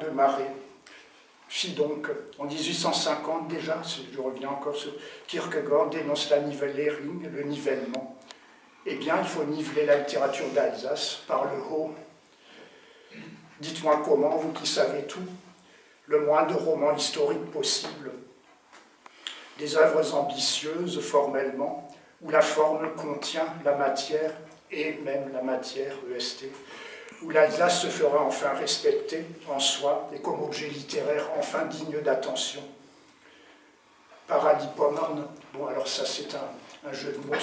de Maré fit donc, en 1850 déjà, je reviens encore sur Kierkegaard, dénonce la nivellering, le nivellement. Eh bien, il faut niveler la littérature d'Alsace par le haut. Dites-moi comment, vous qui savez tout, le moins de romans historiques possible, des œuvres ambitieuses formellement, où la forme contient la matière, et même la matière, EST, où l'Alsace se fera enfin respecter en soi et comme objet littéraire enfin digne d'attention. Paradis Pommern, bon alors ça c'est un jeu de mots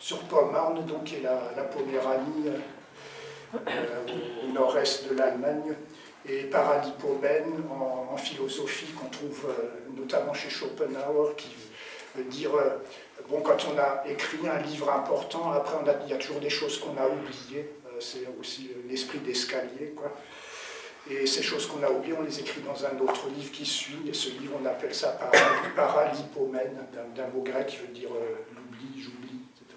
sur Pommern, donc qui est la Poméranie au nord-est de l'Allemagne, et Paradis Pommern en philosophie qu'on trouve notamment chez Schopenhauer, qui veut dire, bon, quand on a écrit un livre important, après il y a toujours des choses qu'on a oubliées, c'est aussi l'esprit d'escalier, quoi. Et ces choses qu'on a oubliées, on les écrit dans un autre livre qui suit, et ce livre, on appelle ça paralipomène, d'un mot grec qui veut dire l'oubli, j'oublie, etc.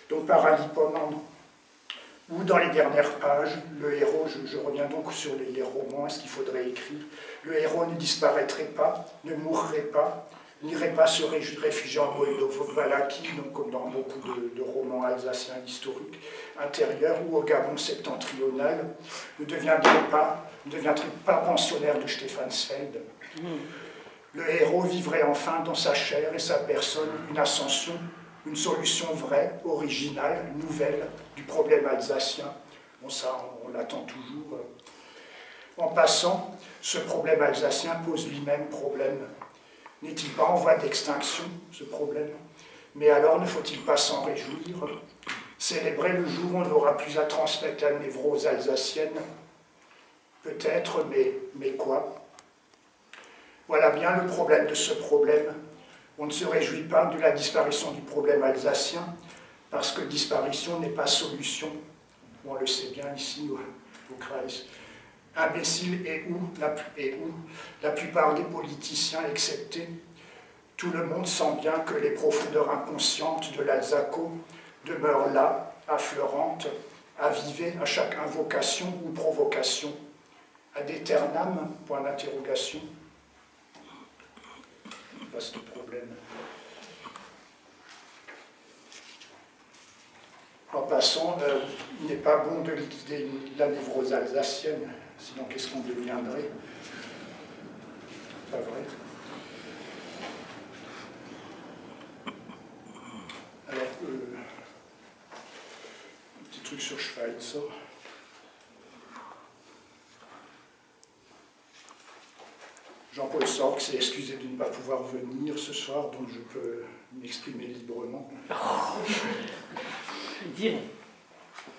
Donc paralipomène, ou dans les dernières pages, le héros, je reviens donc sur les romans, est-ce qu'il faudrait écrire, le héros ne disparaîtrait pas, ne mourrait pas, n'irait pas se réfugier en Moldova-Valaquie, donc comme dans beaucoup de romans alsaciens historiques, intérieurs, ou au Gabon septentrional, ne deviendrait pas pensionnaire de Stephansfeld. Le héros vivrait enfin dans sa chair et sa personne une ascension, une solution vraie, originale, nouvelle du problème alsacien. Bon, ça, on l'attend toujours. En passant, ce problème alsacien pose lui-même problème. N'est-il pas en voie d'extinction, ce problème? Mais alors ne faut-il pas s'en réjouir? Célébrer le jour où on n'aura plus à transmettre la névrose alsacienne? Peut-être, mais quoi? Voilà bien le problème de ce problème. On ne se réjouit pas de la disparition du problème alsacien, parce que disparition n'est pas solution. On le sait bien ici au Kreis. Imbécile et où la plupart des politiciens exceptés, tout le monde sent bien que les profondeurs inconscientes de l'Alsaco demeurent là, affleurantes, avivées à chaque invocation ou provocation. Ad aeternam, point d'interrogation. Vaste problème. En passant, il n'est pas bon de liquider la névrose alsacienne, sinon qu'est-ce qu'on deviendrait? Pas vrai. Alors, un petit truc sur Schweitzer. Jean-Paul Sorg s'est excusé de ne pas pouvoir venir ce soir, donc je peux m'exprimer librement.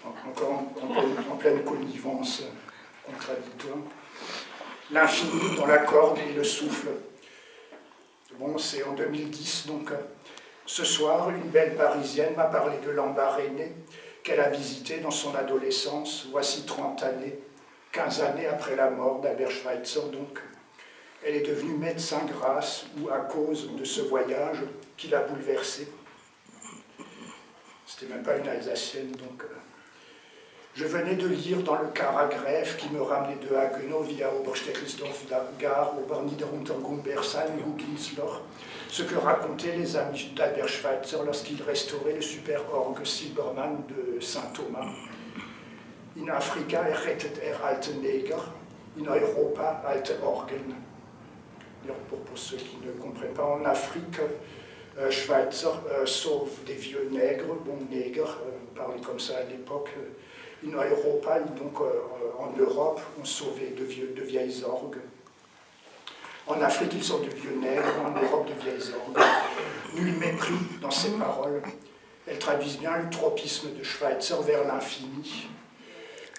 Encore en pleine connivence contradictoire. L'infini dans la corde et le souffle. Bon, c'est en 2010, donc ce soir, une belle Parisienne m'a parlé de l'Embarréné qu'elle a visité dans son adolescence, voici 30 années, 15 années après la mort d'Albert Schweitzer, donc. Elle est devenue médecin grâce ou à cause de ce voyage qui l'a bouleversée. C'était même pas une Alsacienne, donc. Je venais de lire dans le Karagref qui me ramenait de Haguenau via Oberstecklsdorf-Gare au Barniederuntergumbersheim et Guginsloch, ce que racontaient les amis d'Albert Schweitzer lorsqu'il restaurait le super-orgue Silbermann de Saint-Thomas. In Afrika errettet alte Neger, in Europa alte Orgen. Pour ceux qui ne comprennent pas, en Afrique, Schweitzer sauve des vieux nègres, bon nègres, parlé comme ça à l'époque. In Europa, donc en Europe, on sauvait de vieilles orgues. En Afrique, ils sauve de vieux nègres, en Europe, de vieilles orgues. Nul mépris dans ces paroles. Elles traduisent bien le tropisme de Schweitzer vers l'infini.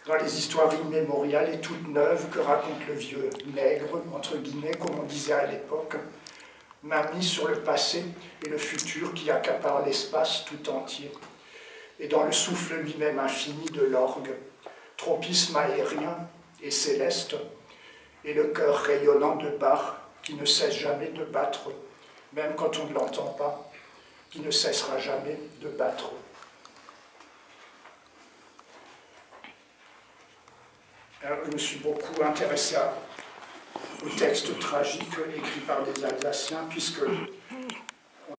Dans les histoires immémoriales et toutes neuves que raconte le vieux nègre, entre guillemets, comme on disait à l'époque, main mise sur le passé et le futur qui accapare l'espace tout entier. Et dans le souffle lui-même infini de l'orgue, tropisme aérien et céleste, et le cœur rayonnant de Bach qui ne cesse jamais de battre, même quand on ne l'entend pas, qui ne cessera jamais de battre. Alors, je me suis beaucoup intéressé aux textes tragiques écrits par des Alsaciens, puisque